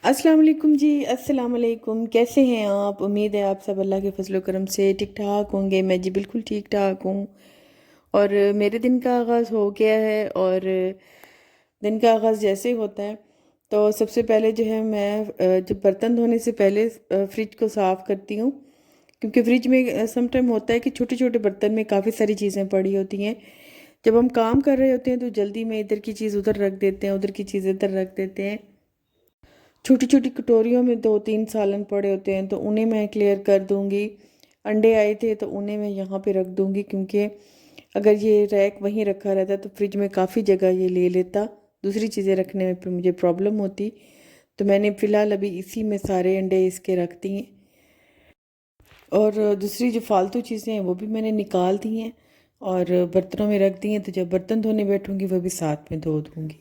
अस्सलाम वालेकुम जी। अस्सलाम वालेकुम। कैसे हैं आप? उम्मीद है आप सब अल्लाह के फजलो करम से ठीक ठाक होंगे। मैं जी बिल्कुल ठीक ठाक हूँ। और मेरे दिन का आगाज़ हो गया है। और दिन का आगाज़ जैसे ही होता है तो सबसे पहले जो है मैं जब बर्तन धोने से पहले फ्रिज को साफ़ करती हूँ। क्योंकि फ्रिज में सम टाइम होता है कि छोटे छोटे बर्तन में काफ़ी सारी चीज़ें पड़ी होती हैं। जब हम काम कर रहे होते हैं तो जल्दी में इधर की चीज़ उधर रख देते हैं, उधर की चीज़ इधर रख देते हैं। छोटी छोटी कटोरियों में 2-3 सालन पड़े होते हैं तो उन्हें मैं क्लियर कर दूंगी। अंडे आए थे तो उन्हें मैं यहाँ पे रख दूंगी, क्योंकि अगर ये रैक वहीं रखा रहता तो फ्रिज में काफ़ी जगह ये ले लेता, दूसरी चीज़ें रखने में फिर मुझे प्रॉब्लम होती। तो मैंने फ़िलहाल अभी इसी में सारे अंडे इसके रख दिए। और दूसरी जो फालतू चीज़ें हैं वो भी मैंने निकाल दी हैं और बर्तनों में रख दी हैं। तो जब बर्तन धोने बैठूंगी वो भी साथ में धो दूंगी।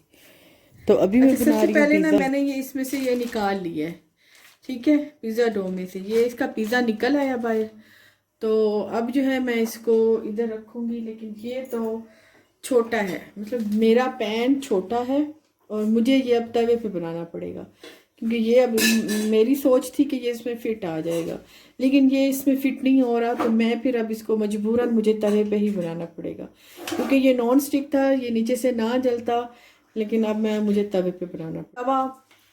तो अभी मैं अच्छा, बना सबसे रही हूँ पहले ना पिज़्ज़ा। मैंने ये इसमें से ये निकाल लिया है। ठीक है, पिज़्ज़ा डो में से ये इसका पिज़्ज़ा निकल आया बाहर। तो अब जो है मैं इसको इधर रखूंगी, लेकिन ये तो छोटा है, मतलब मेरा पैन छोटा है और मुझे ये अब तवे पे बनाना पड़ेगा। क्योंकि ये अब मेरी सोच थी कि ये इसमें फिट आ जाएगा, लेकिन ये इसमें फिट नहीं हो रहा। तो मैं फिर अब इसको मजबूरन मुझे तवे पे ही बनाना पड़ेगा, क्योंकि ये नॉन स्टिक था, ये नीचे से ना जलता। लेकिन अब मैं मुझे तवे पे बनाना तवा।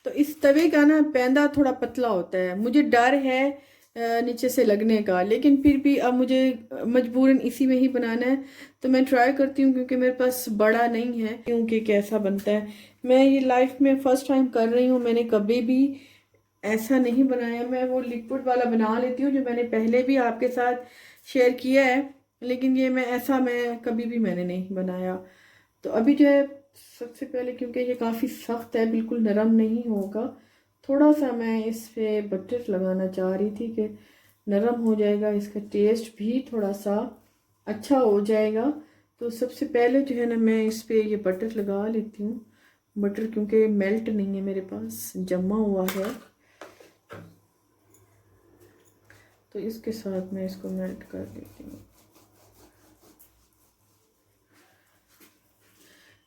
तो इस तवे का ना पैंदा थोड़ा पतला होता है, मुझे डर है नीचे से लगने का, लेकिन फिर भी अब मुझे मजबूरन इसी में ही बनाना है। तो मैं ट्राई करती हूँ, क्योंकि मेरे पास बड़ा नहीं है, क्योंकि कैसा बनता है। मैं ये लाइफ में फर्स्ट टाइम कर रही हूँ, मैंने कभी भी ऐसा नहीं बनाया। मैं वो लिक्विड वाला बना लेती हूँ जो मैंने पहले भी आपके साथ शेयर किया है, लेकिन ये मैं कभी भी मैंने नहीं बनाया। तो अभी जो है सबसे पहले, क्योंकि ये काफ़ी सख्त है, बिल्कुल नरम नहीं होगा, थोड़ा सा मैं इस पे बटर लगाना चाह रही थी कि नरम हो जाएगा, इसका टेस्ट भी थोड़ा सा अच्छा हो जाएगा। तो सबसे पहले जो है ना मैं इस पे ये बटर लगा लेती हूँ। बटर क्योंकि मेल्ट नहीं है मेरे पास, जमा हुआ है, तो इसके साथ मैं इसको मेल्ट कर देती हूँ।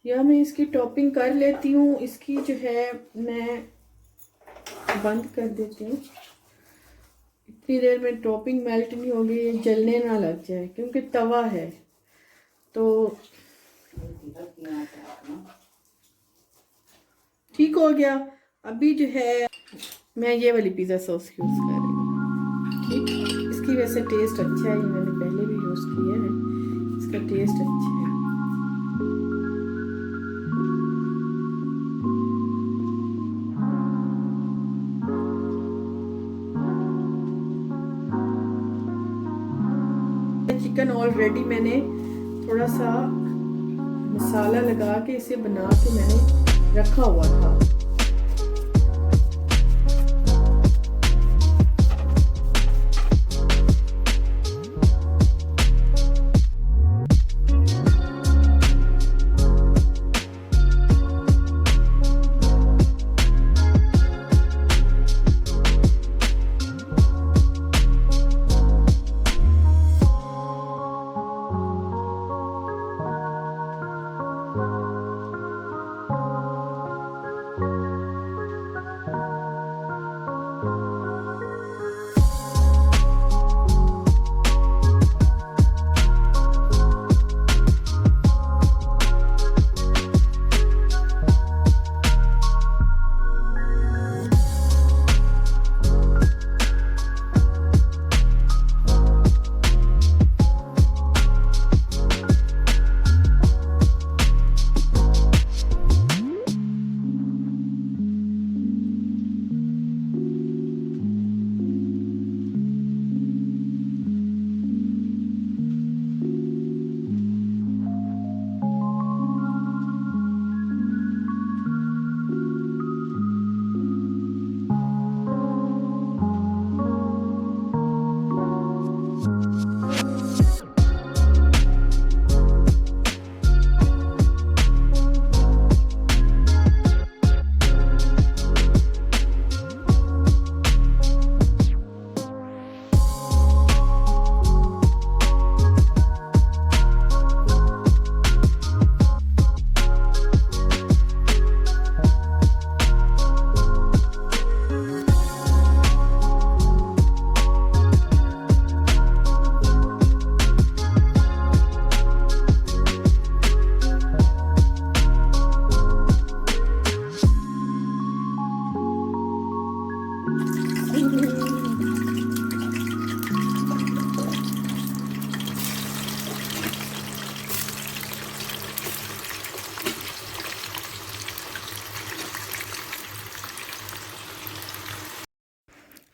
या मैं इसकी टॉपिंग कर लेती हूँ, इसकी जो है मैं बंद कर देती हूँ। इतनी देर में टॉपिंग मेल्ट नहीं होगी, ये जलने ना लग जाए, क्योंकि तवा है। तो ठीक हो गया। अभी जो है मैं ये वाली पिज़्ज़ा सॉस यूज़ कर रही हूँ। ठीक, इसकी वैसे टेस्ट अच्छा है, ये मैंने पहले भी यूज़ किया है, इसका टेस्ट अच्छा है। चिकन ऑलरेडी मैंने थोड़ा सा मसाला लगा के इसे बना के मैंने रखा हुआ था।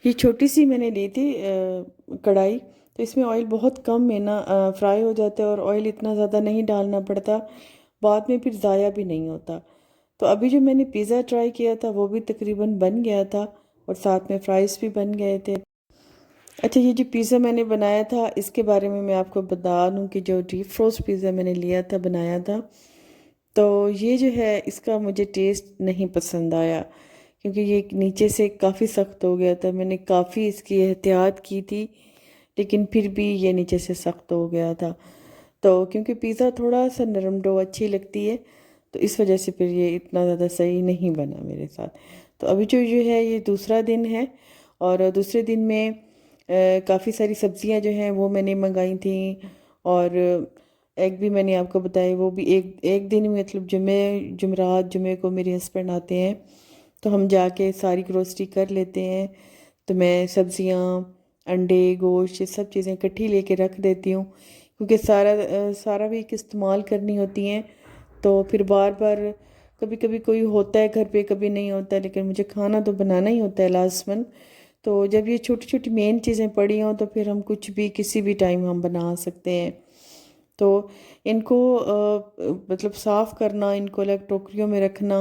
ये छोटी सी मैंने ली थी कढ़ाई, तो इसमें ऑयल बहुत कम है ना, फ्राई हो जाता है और ऑयल इतना ज़्यादा नहीं डालना पड़ता, बाद में फिर ज़ाया भी नहीं होता। तो अभी जो मैंने पिज़्ज़ा ट्राई किया था वो भी तकरीबन बन गया था और साथ में फ्राइज़ भी बन गए थे। अच्छा, ये जो पिज़्ज़ा मैंने बनाया था इसके बारे में मैं आपको बता दूं कि जो डीप फ्रोस्ट पिज़्ज़ा मैंने लिया था, बनाया था, तो ये जो है इसका मुझे टेस्ट नहीं पसंद आया, क्योंकि ये नीचे से काफ़ी सख्त हो गया था। मैंने काफ़ी इसकी एहतियात की थी, लेकिन फिर भी ये नीचे से सख्त हो गया था। तो क्योंकि पिज़्ज़ा थोड़ा सा नरम डो अच्छी लगती है, तो इस वजह से फिर ये इतना ज़्यादा सही नहीं बना मेरे साथ। तो अभी जो है ये दूसरा दिन है, और दूसरे दिन में काफ़ी सारी सब्जियां जो हैं वो मैंने मंगाई थी, और एग भी मैंने आपको बताया। वो भी एक एक दिन में, मतलब जुमे को मेरे हस्बैंड आते हैं, तो हम जाके सारी ग्रोसरी कर लेते हैं। तो मैं सब्जियां, अंडे, गोश्त, ये सब चीज़ें इकट्ठी लेके रख देती हूँ, क्योंकि सारा वीक इस्तेमाल करनी होती हैं। तो फिर बार बार, कभी कभी कोई होता है घर पे, कभी नहीं होता है, लेकिन मुझे खाना तो बनाना ही होता है लाजमन। तो जब ये छोटी छोटी मेन चीज़ें पड़ी हों तो फिर हम कुछ भी किसी भी टाइम हम बना सकते हैं। तो इनको मतलब साफ़ करना, इनको अलग टोकरियों में रखना,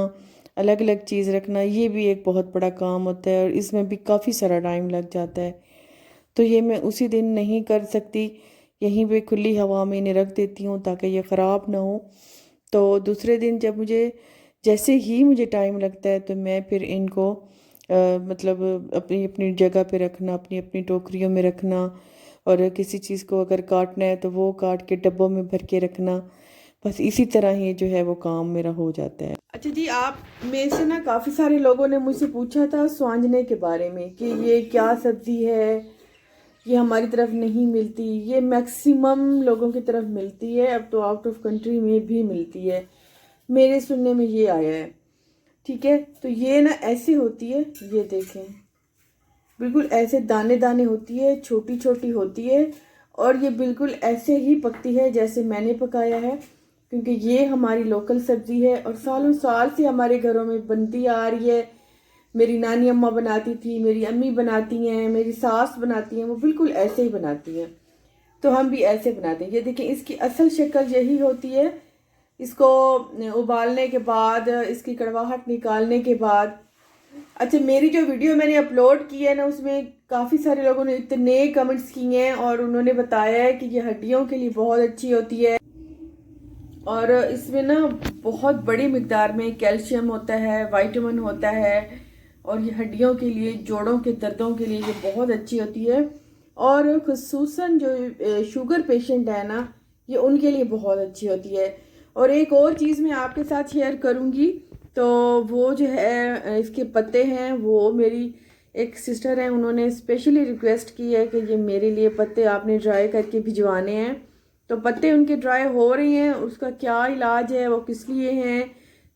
अलग अलग चीज़ रखना, ये भी एक बहुत बड़ा काम होता है और इसमें भी काफ़ी सारा टाइम लग जाता है। तो ये मैं उसी दिन नहीं कर सकती, यहीं पे खुली हवा में इन्हें रख देती हूँ ताकि ये ख़राब ना हो। तो दूसरे दिन जब जैसे ही मुझे टाइम लगता है तो मैं फिर इनको मतलब अपनी अपनी जगह पे रखना, अपनी अपनी टोकरियों में रखना, और किसी चीज़ को अगर काटना है तो वो काट के डब्बों में भर के रखना। बस इसी तरह ही जो है वो काम मेरा हो जाता है। अच्छा जी, आप में से ना काफ़ी सारे लोगों ने मुझसे पूछा था स्वांजने के बारे में कि ये क्या सब्ज़ी है, ये हमारी तरफ नहीं मिलती। ये मैक्सिमम लोगों की तरफ मिलती है, अब तो आउट ऑफ कंट्री में भी मिलती है, मेरे सुनने में ये आया है। ठीक है, तो ये ना ऐसी होती है, ये देखें, बिल्कुल ऐसे दाने दाने होती है, छोटी छोटी होती है, और ये बिल्कुल ऐसे ही पकती है जैसे मैंने पकाया है, क्योंकि ये हमारी लोकल सब्जी है और सालों साल से हमारे घरों में बनती आ रही है। मेरी नानी अम्मा बनाती थी, मेरी अम्मी बनाती हैं, मेरी सास बनाती हैं, वो बिल्कुल ऐसे ही बनाती हैं, तो हम भी ऐसे बनाते हैं। ये देखिए, इसकी असल शक्ल यही होती है। इसको उबालने के बाद, इसकी कड़वाहट निकालने के बाद, अच्छा, मेरी जो वीडियो मैंने अपलोड की है ना, उसमें काफ़ी सारे लोगों ने इतने कमेंट्स किए हैं और उन्होंने बताया है कि ये हड्डियों के लिए बहुत अच्छी होती है, और इसमें ना बहुत बड़ी मिकदार में कैल्शियम होता है, विटामिन होता है, और ये हड्डियों के लिए, जोड़ों के दर्दों के लिए ये बहुत अच्छी होती है। और खुसूसन जो शुगर पेशेंट है ना, ये उनके लिए बहुत अच्छी होती है। और एक और चीज़ मैं आपके साथ शेयर करूँगी, तो वो जो है इसके पत्ते हैं, वो मेरी एक सिस्टर हैं, उन्होंने स्पेशली रिक्वेस्ट की है कि ये मेरे लिए पत्ते आपने ड्राई करके भिजवाने हैं। तो पत्ते उनके ड्राई हो रहे हैं, उसका क्या इलाज है, वो किस लिए हैं,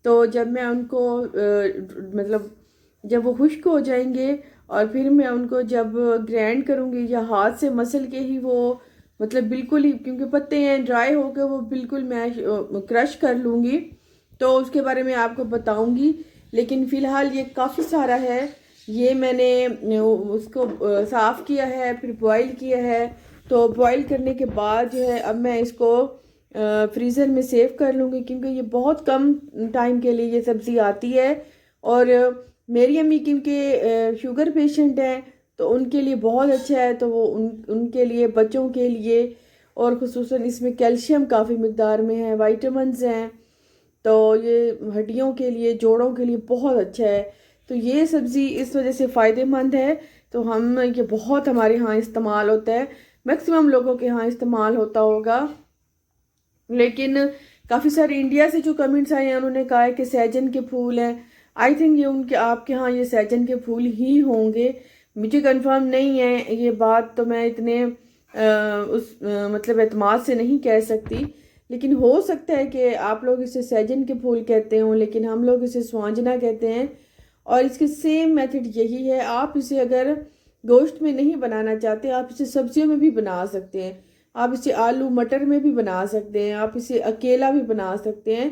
तो जब मैं उनको मतलब जब वो खुश्क हो जाएंगे और फिर मैं उनको जब ग्राइंड करूँगी या हाथ से मसल के ही वो, मतलब बिल्कुल ही, क्योंकि पत्ते हैं ड्राई होकर, वो बिल्कुल मैं क्रश कर लूँगी, तो उसके बारे में आपको बताऊँगी। लेकिन फ़िलहाल ये काफ़ी सारा है, ये मैंने उसको साफ़ किया है, फिर बॉईल किया है। तो बॉईल करने के बाद जो है अब मैं इसको फ्रीज़र में सेव कर लूँगी, क्योंकि ये बहुत कम टाइम के लिए ये सब्ज़ी आती है। और मेरी अम्मी क्योंकि शुगर पेशेंट हैं, तो उनके लिए बहुत अच्छा है, तो वो उनके लिए, बच्चों के लिए, और ख़ुसूसन इसमें कैल्शियम काफ़ी मिकदार में है, विटामिन्स हैं, तो ये हड्डियों के लिए, जोड़ों के लिए बहुत अच्छा है। तो ये सब्ज़ी इस वजह से फ़ायदेमंद है। तो हम ये बहुत हमारे यहाँ इस्तेमाल होता है, मैक्सिमम लोगों के यहाँ इस्तेमाल होता होगा। लेकिन काफ़ी सारे इंडिया से जो कमेंट्स आए हैं, उन्होंने कहा है कि सहजन के फूल हैं। आई थिंक ये उनके, आपके यहाँ ये सहजन के फूल ही होंगे, मुझे कंफर्म नहीं है ये बात, तो मैं इतने मतलब एतमाद से नहीं कह सकती। लेकिन हो सकता है कि आप लोग इसे सहजन के फूल कहते हो, लेकिन हम लोग इसे स्वांजना कहते हैं। और इसके सेम मेथड यही है। आप इसे अगर गोश्त में नहीं बनाना चाहते, आप इसे सब्जियों में भी बना सकते हैं। आप इसे आलू मटर में भी बना सकते हैं, आप इसे अकेला भी बना सकते हैं,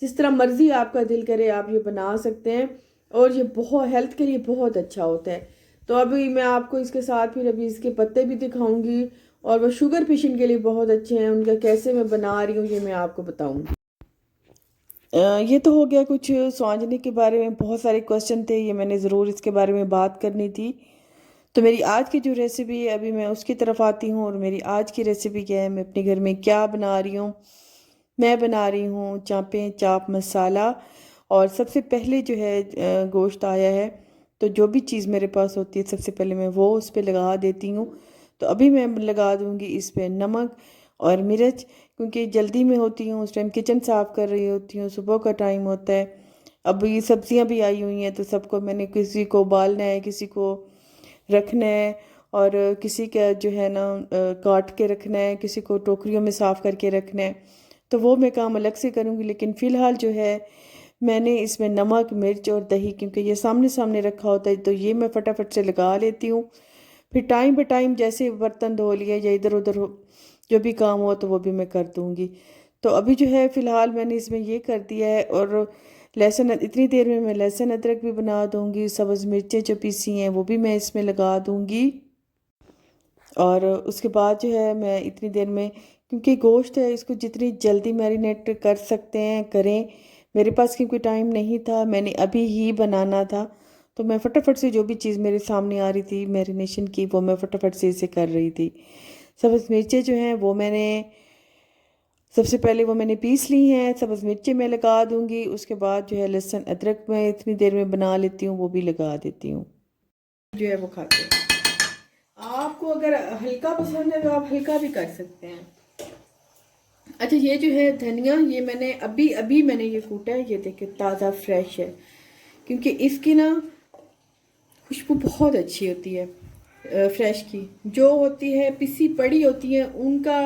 जिस तरह मर्ज़ी आपका दिल करे आप ये बना सकते हैं। और ये बहुत हेल्थ के लिए बहुत अच्छा होता है। तो अभी मैं आपको इसके साथ फिर अभी इसके पत्ते भी दिखाऊंगी, और वो शुगर पेशेंट के लिए बहुत अच्छे हैं, उनका कैसे मैं बना रही हूँ ये मैं आपको बताऊंगी। ये तो हो गया कुछ स्वांजने के बारे में, बहुत सारे क्वेश्चन थे, ये मैंने ज़रूर इसके बारे में बात करनी थी। तो मेरी आज की जो रेसिपी है अभी मैं उसकी तरफ आती हूँ, और मेरी आज की रेसिपी क्या है, मैं अपने घर में क्या बना रही हूँ। मैं बना रही हूँ चापे चाप मसाला। और सबसे पहले जो है गोश्त आया है, तो जो भी चीज़ मेरे पास होती है सबसे पहले मैं वो उस पर लगा देती हूँ। तो अभी मैं लगा दूँगी इस पर नमक और मिर्च, क्योंकि जल्दी में होती हूँ, उस टाइम किचन साफ़ कर रही होती हूँ, सुबह का टाइम होता है। अब ये सब्जियां भी आई हुई हैं, तो सबको मैंने किसी को उबालना है, किसी को रखना है, और किसी का जो है ना काट के रखना है, किसी को टोकरियों में साफ़ करके रखना है। तो वो मैं काम अलग से करूँगी, लेकिन फ़िलहाल जो है मैंने इसमें नमक मिर्च और दही, क्योंकि ये सामने सामने रखा होता है, तो ये मैं फटाफट से लगा लेती हूँ। फिर टाइम पे टाइम जैसे बर्तन धो लिया या इधर उधर हो, जो भी काम हो तो वो भी मैं कर दूँगी। तो अभी जो है फ़िलहाल मैंने इसमें ये कर दिया है, और लहसुन इतनी देर में मैं लहसुन अदरक भी बना दूँगी, सब्ज़ मिर्चें जो पीसी हैं वो भी मैं इसमें लगा दूँगी। और उसके बाद जो है मैं इतनी देर में, क्योंकि गोश्त है इसको जितनी जल्दी मैरिनेट कर सकते हैं करें। मेरे पास क्योंकि टाइम नहीं था, मैंने अभी ही बनाना था, तो मैं फटाफट से जो भी चीज़ मेरे सामने आ रही थी मैरिनेशन की, वो मैं फटाफट से इसे कर रही थी। सब्ज़ मिर्चें जो हैं वो मैंने सबसे पहले वो मैंने पीस ली हैं, सब्ज़ मिर्चें मैं लगा दूंगी। उसके बाद जो है लहसुन अदरक मैं इतनी देर में बना लेती हूँ, वो भी लगा देती हूँ। जो है वो खाते हैं, आपको अगर हल्का पसंद है तो आप हल्का भी कर सकते हैं। अच्छा, ये जो है धनिया, ये मैंने अभी अभी मैंने ये कूटा है, ये देखिए ताज़ा फ्रेश है, क्योंकि इसकी ना खुशबू बहुत अच्छी होती है। फ्रेश की जो होती है पिसी पड़ी होती है उनका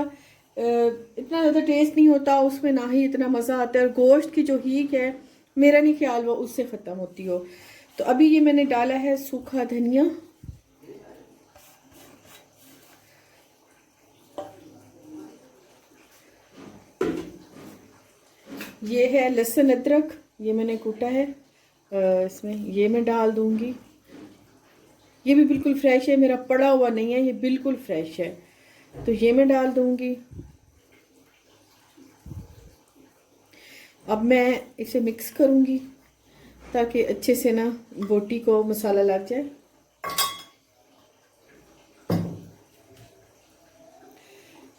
इतना ज़्यादा टेस्ट नहीं होता उसमें, ना ही इतना मज़ा आता है, और गोश्त की जो हीक है मेरा नहीं ख्याल वो उससे ख़त्म होती हो। तो अभी ये मैंने डाला है सूखा धनिया, ये है लहसुन अदरक, ये मैंने कूटा है, इसमें ये मैं डाल दूंगी। ये भी बिल्कुल फ्रेश है, मेरा पड़ा हुआ नहीं है, ये बिल्कुल फ्रेश है, तो ये मैं डाल दूंगी। अब मैं इसे मिक्स करूंगी ताकि अच्छे से ना बोटी को मसाला लग जाए।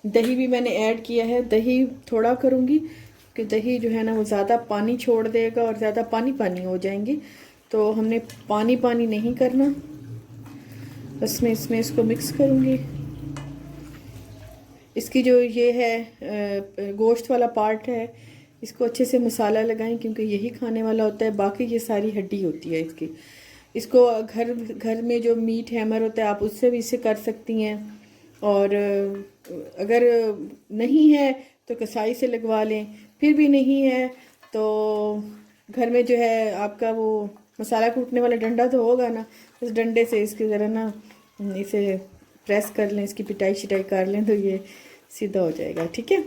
दही भी मैंने ऐड किया है, दही थोड़ा करूंगी कि दही जो है ना वो ज़्यादा पानी छोड़ देगा और ज़्यादा पानी पानी हो जाएंगी, तो हमने पानी पानी नहीं करना। बस मैं इसमें इसको मिक्स करूंगी। इसकी जो ये है गोश्त वाला पार्ट है, इसको अच्छे से मसाला लगाएं, क्योंकि यही खाने वाला होता है, बाकी ये सारी हड्डी होती है इसकी। इसको घर घर में जो मीट हैमर होता है आप उससे भी इसे कर सकती हैं, और अगर नहीं है तो कसाई से लगवा लें, फिर भी नहीं है तो घर में जो है आपका वो मसाला कूटने वाला डंडा तो होगा ना, उस डंडे से इसकी ज़रा ना इसे प्रेस कर लें, इसकी पिटाई शिटाई कर लें, तो ये सीधा हो जाएगा। ठीक है,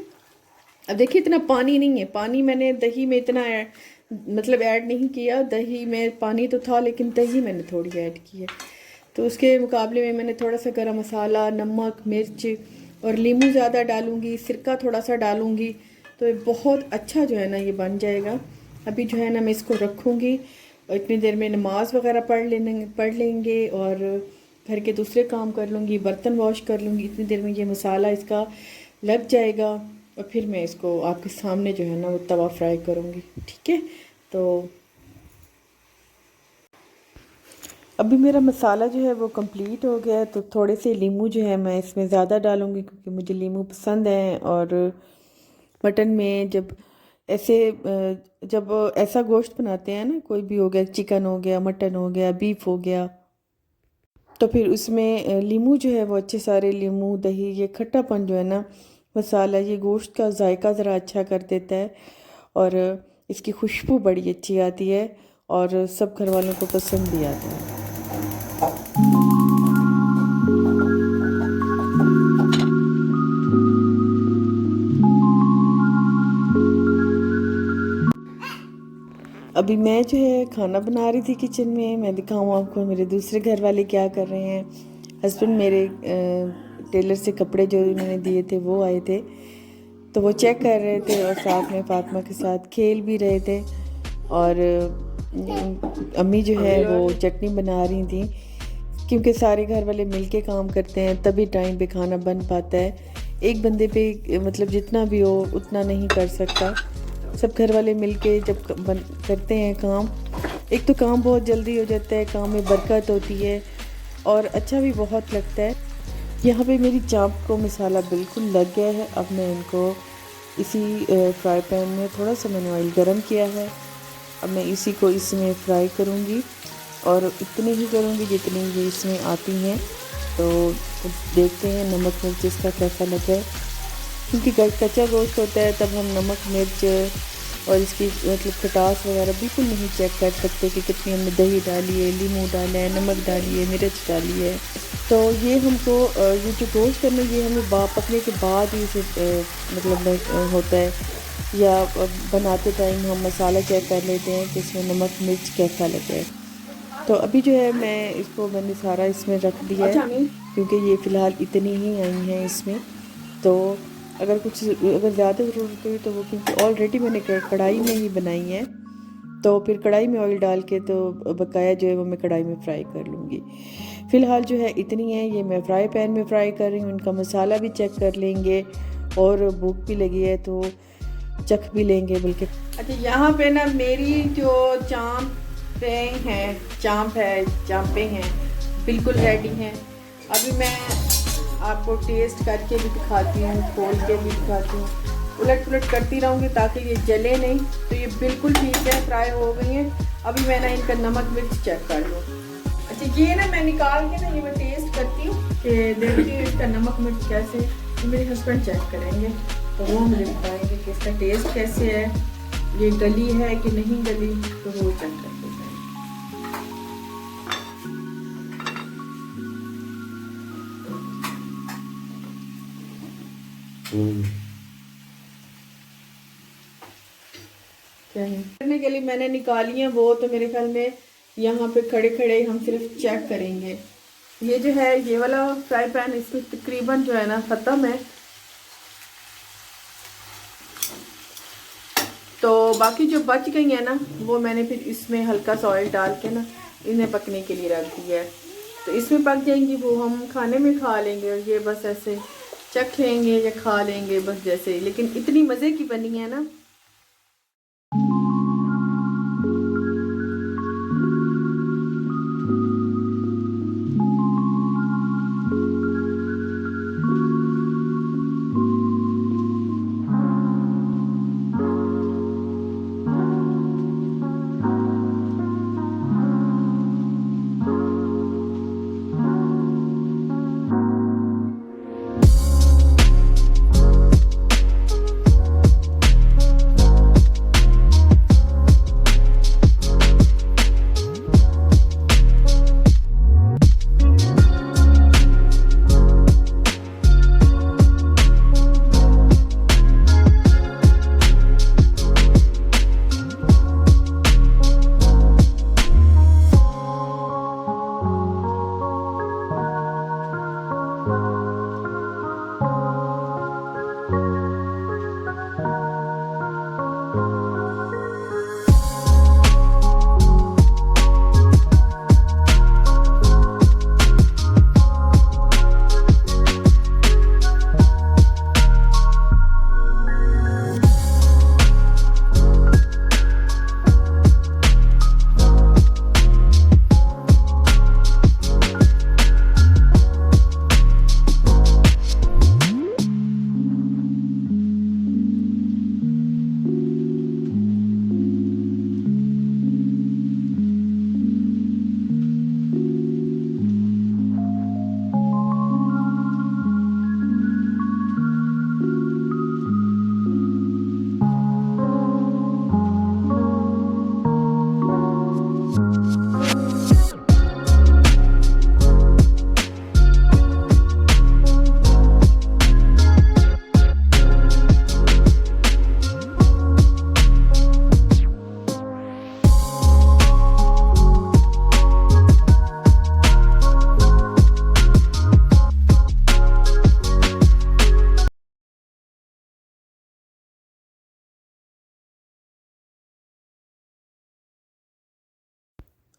अब देखिए इतना पानी नहीं है, पानी मैंने दही में इतना मतलब ऐड नहीं किया, दही में पानी तो था लेकिन दही मैंने थोड़ी ऐड की है, तो उसके मुकाबले में मैंने थोड़ा सा गरम मसाला, नमक, मिर्च और नींबू ज़्यादा डालूंगी, सिरका थोड़ा सा डालूंगी, तो ये बहुत अच्छा जो है ना ये बन जाएगा। अभी जो है ना मैं इसको रखूँगी, और इतनी देर में नमाज वगैरह पढ़ लेंगे और घर के दूसरे काम कर लूँगी, बर्तन वॉश कर लूँगी, इतनी देर में ये मसाला इसका लग जाएगा, और फिर मैं इसको आपके सामने जो है ना वो तवा फ्राई करूँगी। ठीक है, तो अभी मेरा मसाला जो है वो कंप्लीट हो गया है, तो थोड़े से नींबू जो है मैं इसमें ज़्यादा डालूँगी, क्योंकि मुझे नींबू पसंद है। और मटन में जब ऐसा गोश्त बनाते हैं ना, कोई भी हो गया, चिकन हो गया, मटन हो गया, बीफ हो गया, तो फिर उसमें नींबू जो है वो अच्छे सारे नींबू, दही, ये खट्टापन जो है ना, मसाला ये गोश्त का जायका ज़रा अच्छा कर देता है, और इसकी खुशबू बड़ी अच्छी आती है, और सब घर वालों को पसंद भी आता है। अभी मैं जो है खाना बना रही थी किचन में। मैं दिखाऊँ आपको मेरे दूसरे घर वाले क्या कर रहे हैं। हस्बैंड मेरे टेलर से कपड़े जो उन्होंने दिए थे वो आए थे, तो वो चेक कर रहे थे और साथ में फातिमा के साथ खेल भी रहे थे। और अम्मी जो है वो चटनी बना रही थी, क्योंकि सारे घर वाले मिलके काम करते हैं तभी टाइम पे खाना बन पाता है। एक बंदे पे मतलब जितना भी हो उतना नहीं कर सकता। सब घर वाले मिलके जब करते हैं काम, एक तो काम बहुत जल्दी हो जाता है, काम में बरकत होती है और अच्छा भी बहुत लगता है। यहाँ पे मेरी चाप को मसाला बिल्कुल लग गया है। अब मैं इनको इसी फ्राई पैन में थोड़ा सा मैंने ऑयल गरम किया है। अब मैं इसी को इसमें फ्राई करूँगी और इतनी ही करूँगी जितनी ये इसमें आती हैं। तो देखते हैं नमक मिर्च इसका कैसा लगा है, क्योंकि कच्चा गोश्त होता है तब हम नमक मिर्च और इसकी मतलब खटास वगैरह बिल्कुल नहीं चेक कर सकते कि कितनी हमने दही डाली है, नींबू डाला है, नमक डाली है, मिर्च डाली है। तो ये हमको ये जो गोश्त है ना, ये हमें पकने के बाद ही इसे मतलब होता है, या बनाते टाइम हम मसाला चेक कर लेते हैं कि इसमें नमक मिर्च कैसा लगा है। तो अभी जो है मैंने सारा इसमें रख दिया है, क्योंकि ये फ़िलहाल इतनी ही आई हैं इसमें। तो अगर ज़्यादा ज़रूरत हुई तो वो, क्योंकि ऑलरेडी मैंने कढ़ाई में ही बनाई है, तो फिर कढ़ाई में ऑयल डाल के तो बकाया जो है वो मैं कढ़ाई में फ्राई कर लूँगी। फ़िलहाल जो है इतनी है, ये मैं फ्राई पैन में फ्राई कर रही हूँ। इनका मसाला भी चेक कर लेंगे और भूख भी लगी है तो चख भी लेंगे बल्कि। अच्छा, यहाँ पे ना मेरी जो चांपे हैं बिल्कुल रेडी हैं। अभी मैं आपको टेस्ट करके भी दिखाती हूँ, खोल के भी दिखाती हूँ, उलट पुलट करती रहूँगी ताकि ये जले नहीं। तो ये बिल्कुल ठीक है, फ्राई हो गई हैं। अभी मैं ना इनका नमक मिर्च चेक कर लूँ। अच्छा, ये ना मैं निकाल के ना ये मैं टेस्ट करती हूँ कि देखती हूँ इसका नमक मिर्च कैसे। ये मेरे हस्बैंड चेक करेंगे तो वो मुझे बताएंगे कि इसका टेस्ट कैसे है, ये गली है कि नहीं गली, तो वो चेक करते हैं। क्या है करने के लिए मैंने निकाली है वो, तो मेरे ख्याल में यहाँ पे खड़े खड़े हम सिर्फ चेक करेंगे। ये जो है ये वाला फ्राई पैन, इसमें तकरीबन जो है ना ख़त्म है। तो बाकी जो बच गई है ना, वो मैंने फिर इसमें हल्का सा ऑयल डाल के ना इन्हें पकने के लिए रख दिया है। तो इसमें पक जाएंगी, वो हम खाने में खा लेंगे। और ये बस ऐसे चख लेंगे या खा लेंगे बस जैसे। लेकिन इतनी मज़े की बनी है ना।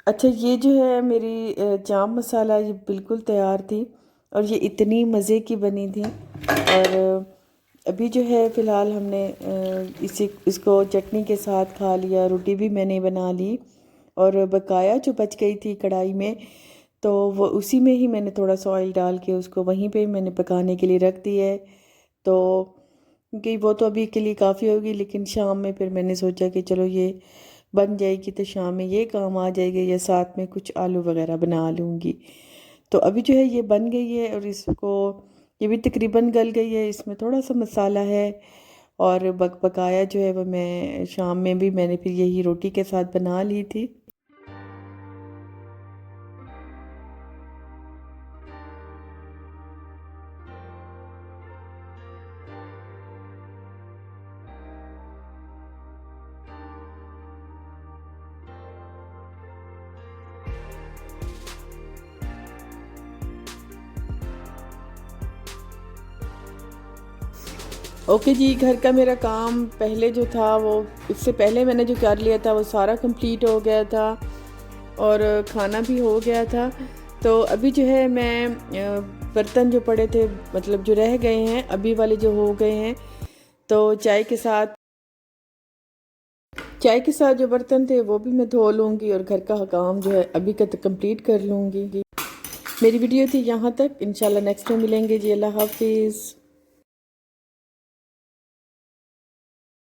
अच्छा, ये जो है मेरी चाप मसाला ये बिल्कुल तैयार थी और ये इतनी मज़े की बनी थी। और अभी जो है फ़िलहाल हमने इसको चटनी के साथ खा लिया। रोटी भी मैंने बना ली और बकाया जो बच गई थी कढ़ाई में, तो वो उसी में ही मैंने थोड़ा सा ऑयल डाल के उसको वहीं पे मैंने पकाने के लिए रख दिया है। तो क्योंकि वो तो अभी के लिए काफ़ी होगी, लेकिन शाम में फिर मैंने सोचा कि चलो ये बन जाएगी तो शाम में ये काम आ जाएगी, या साथ में कुछ आलू वगैरह बना लूँगी। तो अभी जो है ये बन गई है और इसको ये भी तकरीबन गल गई है। इसमें थोड़ा सा मसाला है और बकाया जो है वो मैं शाम में भी मैंने फिर यही रोटी के साथ बना ली थी। ओके जी, घर का मेरा काम पहले जो था वो इससे पहले मैंने जो कर लिया था वो सारा कंप्लीट हो गया था और खाना भी हो गया था। तो अभी जो है मैं बर्तन जो पड़े थे, मतलब जो रह गए हैं अभी वाले जो हो गए हैं, तो चाय के साथ जो बर्तन थे वो भी मैं धो लूँगी और घर का काम जो है अभी का तो कंप्लीट कर लूँगी। मेरी वीडियो थी यहाँ तक, इंशाल्लाह नेक्स्ट में मिलेंगे जी। अल्लाह हाफिज़।